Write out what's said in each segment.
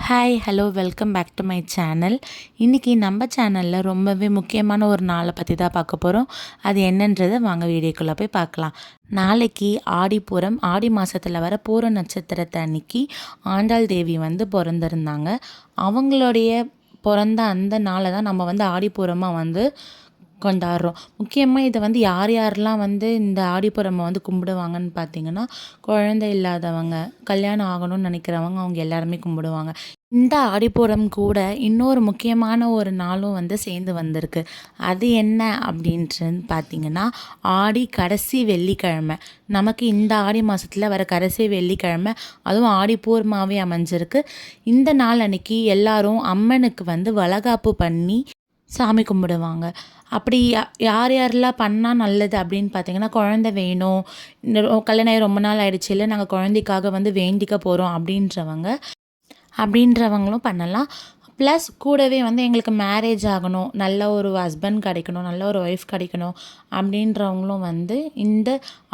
Hi hello welcome back to my channel. இன்றைக்கி நம்ம சேனலில் ரொம்பவே முக்கியமான ஒரு நாளை பற்றி தான் பார்க்க போகிறோம். அது என்னன்றதை வாங்க வீடியோக்குள்ளே போய் பார்க்கலாம். நாளைக்கு ஆடிப்பூரம், ஆடி மாதத்தில் வர பூர நட்சத்திரத்தை அன்னைக்கு ஆண்டாள் தேவி பிறந்திருந்தாங்க. அவங்களுடைய பிறந்த அந்த நாளை தான் நம்ம ஆடிப்பூரமாக கொண்டாடுறோம். முக்கியமாக இதை யார் யாரெல்லாம் இந்த ஆடிப்பூரமை கும்பிடுவாங்கன்னு பார்த்தீங்கன்னா, குழந்தை இல்லாதவங்க, கல்யாணம் ஆகணும்னு நினைக்கிறவங்க, அவங்க எல்லாருமே கும்பிடுவாங்க. இந்த ஆடிப்பூரம் கூட இன்னொரு முக்கியமான ஒரு நாளும் சேர்ந்து வந்திருக்கு. அது என்ன அப்படின்ட்டு பார்த்தீங்கன்னா, ஆடி கடைசி வெள்ளிக்கிழமை. நமக்கு இந்த ஆடி மாதத்தில் வர கடைசி வெள்ளிக்கிழமை, அதுவும் ஆடிப்பூரமாகவே அமைஞ்சிருக்கு. இந்த நாள் அன்னைக்கு எல்லாரும் அம்மனுக்கு வளகாப்பு பண்ணி சாமி கும்பிடுவாங்க. அப்படி யார் யாரெல்லாம் பண்ணால் நல்லது அப்படின்னு பார்த்தீங்கன்னா, குழந்தை வேணும், கல்யாணம் ஆகி ரொம்ப நாள் ஆயிடுச்சு, இல்லை நாங்கள் குழந்தைக்காக வேண்டிக்க போகிறோம் அப்படின்றவங்களும் பண்ணலாம். ப்ளஸ் கூடவே எங்களுக்கு மேரேஜ் ஆகணும், நல்ல ஒரு ஹஸ்பண்ட் கிடைக்கணும், நல்ல ஒரு ஒய்ஃப் கிடைக்கணும் அப்படின்றவங்களும் இந்த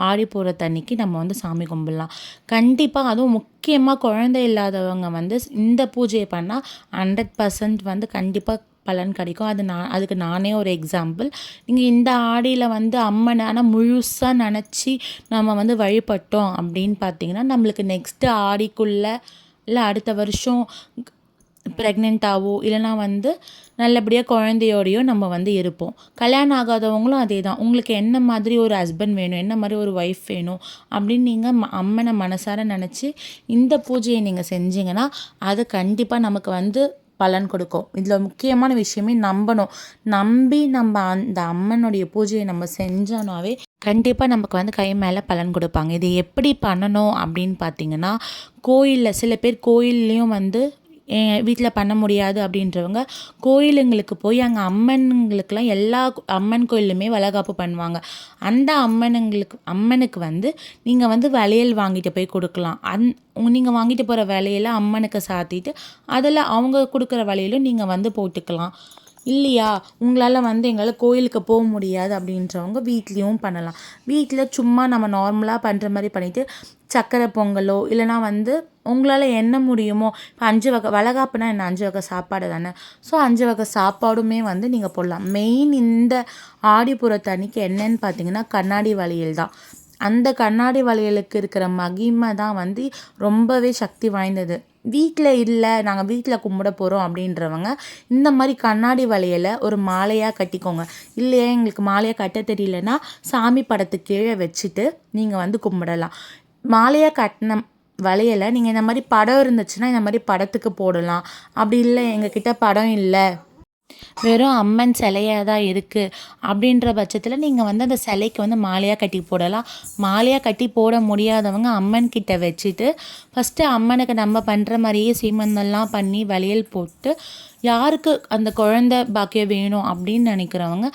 ஆடிப்பூரத்தன்னைக்கு நம்ம சாமி கும்பிடலாம். கண்டிப்பாக அதுவும் முக்கியமாக குழந்தை இல்லாதவங்க இந்த பூஜையை பண்ணால் 100% கண்டிப்பாக பலன் கிடைக்கும். அதுக்கு நானே ஒரு எக்ஸாம்பிள். நீங்கள் இந்த ஆடியில் அம்மனை ஆனால் முழுசாக நினச்சி நம்ம வழிபட்டோம் அப்படின்னு பார்த்தீங்கன்னா, நம்மளுக்கு நெக்ஸ்ட்டு ஆடிக்குள்ளே இல்லை அடுத்த வருஷம் ப்ரெக்னெண்ட்டாவோ இல்லைனா நல்லபடியாக குழந்தையோடையோ நம்ம இருப்போம். கல்யாணம் ஆகாதவங்களும் அதே தான். உங்களுக்கு என்ன மாதிரி ஒரு ஹஸ்பண்ட் வேணும், என்ன மாதிரி ஒரு ஒய்ஃப் வேணும் அப்படின்னு நீங்கள் அம்மனை மனசார நினச்சி இந்த பூஜையை நீங்கள் செஞ்சீங்கன்னா, அது கண்டிப்பாக நமக்கு பலன் கொடுக்கும். இதில் முக்கியமான விஷயமே நம்பணும். நம்பி நம்ம அந்த அம்மனுடைய பூஜையை நம்ம செஞ்சோன்னாவே கண்டிப்பாக நமக்கு கை மேலே பலன் கொடுப்பாங்க. இது எப்படி பண்ணணும் அப்படின்னு பார்த்தீங்கன்னா, கோயிலில் சில பேர் கோயில்லையும் வீட்டில் பண்ண முடியாது அப்படின்றவங்க கோயிலுங்களுக்கு போய் அங்கே அம்மனுங்களுக்கெல்லாம் எல்லா அம்மன் கோயிலுமே வளகாப்பு பண்ணுவாங்க. அந்த அம்மனுக்கு நீங்கள் வளையல் வாங்கிட்டு போய் கொடுக்கலாம். நீங்கள் வாங்கிட்டு போகிற வளையலை அம்மனுக்கு சாத்திட்டு அதில் அவங்க கொடுக்குற வளையலும் நீங்கள் போட்டுக்கலாம். இல்லையா, உங்களால் எங்களால் கோயிலுக்கு போக முடியாது அப்படின்றவங்க வீட்லேயும் பண்ணலாம். வீட்டில் சும்மா நம்ம நார்மலாக பண்ணுற மாதிரி பண்ணிவிட்டு சக்கரை பொங்கலோ இல்லைனா உங்களால் என்ன முடியுமோ, இப்போ 5 வகை வளகாப்புனா என்ன 5 வகை சாப்பாடு தானே. ஸோ 5 வகை சாப்பாடுமே நீங்கள் போடலாம். மெயின் இந்த ஆடிப்பூரத்தன்னைக்கு என்னன்னு பார்த்தீங்கன்னா, கண்ணாடி வளையல் தான். அந்த கண்ணாடி வளையலுக்கு இருக்கிற மகிமை தான் ரொம்பவே சக்தி வாய்ந்தது. வீட்டில் இல்லை, நாங்கள் வீட்டில் கும்பிட போகிறோம் அப்படின்றவங்க இந்த மாதிரி கண்ணாடி வளையலை ஒரு மாலையாக கட்டிக்கோங்க. இல்லையா, எங்களுக்கு மாலையாக கட்ட தெரியலனா சாமி படத்துக்கு கீழே வச்சுட்டு நீங்கள் கும்பிடலாம். மாலையாக கட்டின வளையலை நீங்கள் இந்த மாதிரி படம் இருந்துச்சுன்னா இந்த மாதிரி படத்துக்கு போடலாம். அப்படி இல்லை, எங்ககிட்ட படம் இல்லை, வெறும் அம்மன் சிலையாக தான் இருக்குது அப்படின்ற பட்சத்தில் நீங்கள் அந்த சிலைக்கு மாலையாக கட்டி போடலாம். மாலையாக கட்டி போட முடியாதவங்க அம்மன் கிட்ட வச்சுட்டு ஃபஸ்ட்டு அம்மனுக்கு நம்ம பண்ணுற மாதிரியே சீமந்தெல்லாம் பண்ணி வளையல் போட்டு, யாருக்கு அந்த குழந்தை பாக்கியம் வேணும் அப்படின்னு நினைக்கிறவங்க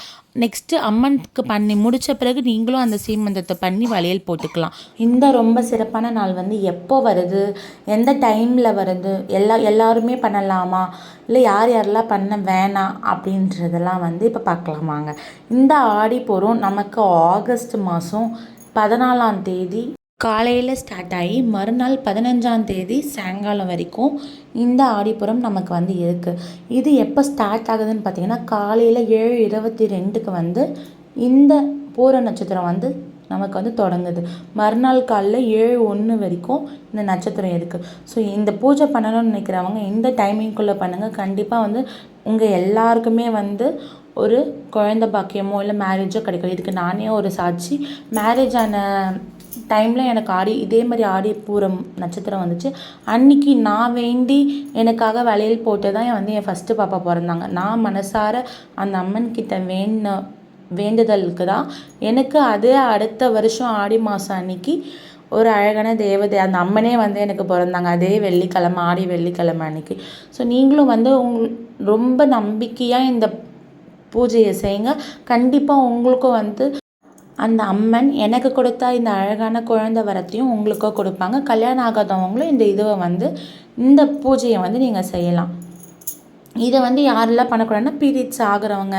நெக்ஸ்ட்டு அம்மனுக்கு பண்ணி முடித்த பிறகு நீங்களும் அந்த சீமந்தத்தை பண்ணி வளையல் போட்டுக்கலாம். இந்த ரொம்ப சிறப்பான நாள் எப்போ வருது, எந்த டைமில் வருது, எல்லாருமே பண்ணலாமா, இல்லை யார் யாரெல்லாம் பண்ண வேணாம் அப்படின்றதெல்லாம் இப்போ பார்க்கலாமாங்க. இந்த ஆடிப்பூரம் நமக்கு ஆகஸ்ட் மாதம் 14ஆம் தேதி காலையில் ஸ்டார்ட் ஆகி மறுநாள் 15ஆம் தேதி சாயங்காலம் வரைக்கும் இந்த ஆடிப்பூரம் நமக்கு இருக்குது. இது எப்போ ஸ்டார்ட் ஆகுதுன்னு பார்த்தீங்கன்னா, காலையில் 7:22க்கு இந்த பூர நட்சத்திரம் நமக்கு தொடங்குது. மறுநாள் காலையில் 7:01 வரைக்கும் இந்த நட்சத்திரம் இருக்குது. ஸோ இந்த பூஜை பண்ணணும்னு நினைக்கிறவங்க இந்த டைமிங்குள்ளே பண்ணுங்கள். கண்டிப்பாக உங்கள் எல்லாருக்குமே ஒரு குழந்தை பாக்கியமோ இல்லை மேரேஜோ கிடைக்கும். இதுக்கு நானே ஒரு சாட்சி. மேரேஜ் ஆன டைமில் எனக்கு இதே மாதிரி ஆடிப்பூரம் நட்சத்திரம் வந்துச்சு. அன்றைக்கி நான் வேண்டி எனக்காக வளையல் போட்டு தான் என் ஃபஸ்ட்டு பாப்பா பிறந்தாங்க. நான் மனசார அந்த அம்மன் கிட்ட வேண்டுதலுக்கு தான் எனக்கு அதே அடுத்த வருஷம் ஆடி மாதம் அன்னைக்கு ஒரு அழகான தேவதை அந்த அம்மனே எனக்கு பிறந்தாங்க. அதே வெள்ளிக்கிழமை, ஆடி வெள்ளிக்கிழமை அன்னைக்கு. ஸோ நீங்களும் ரொம்ப நம்பிக்கையாக இந்த பூஜையை செய்யுங்க. கண்டிப்பாக உங்களுக்கும் அந்த அம்மன் எனக்கு கொடுத்தா இந்த அழகான குழந்தை வரத்தையும் உங்களுக்கோ கொடுப்பாங்க. கல்யாணம் ஆகாதவங்களும் இந்த இதுவை இந்த பூஜையை நீங்கள் செய்யலாம். இதை யாரெல்லாம் பண்ணக்கூடாதுன்னா, பீரியட்ஸ் ஆகிறவங்க,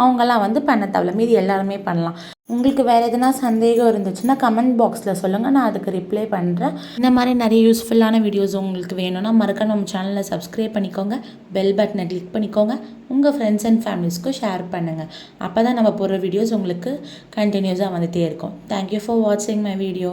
அவங்கெல்லாம் வந்து பண்ண தேவையில்ல, மீதி எல்லாருமே பண்ணலாம். உங்களுக்கு வேறு எதுனா சந்தேகம் இருந்துச்சுன்னா கமெண்ட் பாக்ஸில் சொல்லுங்கள், நான் அதுக்கு ரிப்ளை பண்ணுறேன். இந்த மாதிரி நிறைய யூஸ்ஃபுல்லான வீடியோஸ் உங்களுக்கு வேணும்னா மறக்காம நம்ம சேனலை சப்ஸ்கிரைப் பண்ணிக்கோங்க, பெல் பட்டனை கிளிக் பண்ணிக்கோங்க, உங்கள் ஃப்ரெண்ட்ஸ் அண்ட் ஃபேமிலிஸ்க்கும் ஷேர் பண்ணுங்கள். அப்போ தான் நம்ம போடுற வீடியோஸ் உங்களுக்கு கண்டினியூஸாக வந்துகிட்டே இருக்கும். தேங்க்யூ ஃபார் வாட்சிங் மை வீடியோ.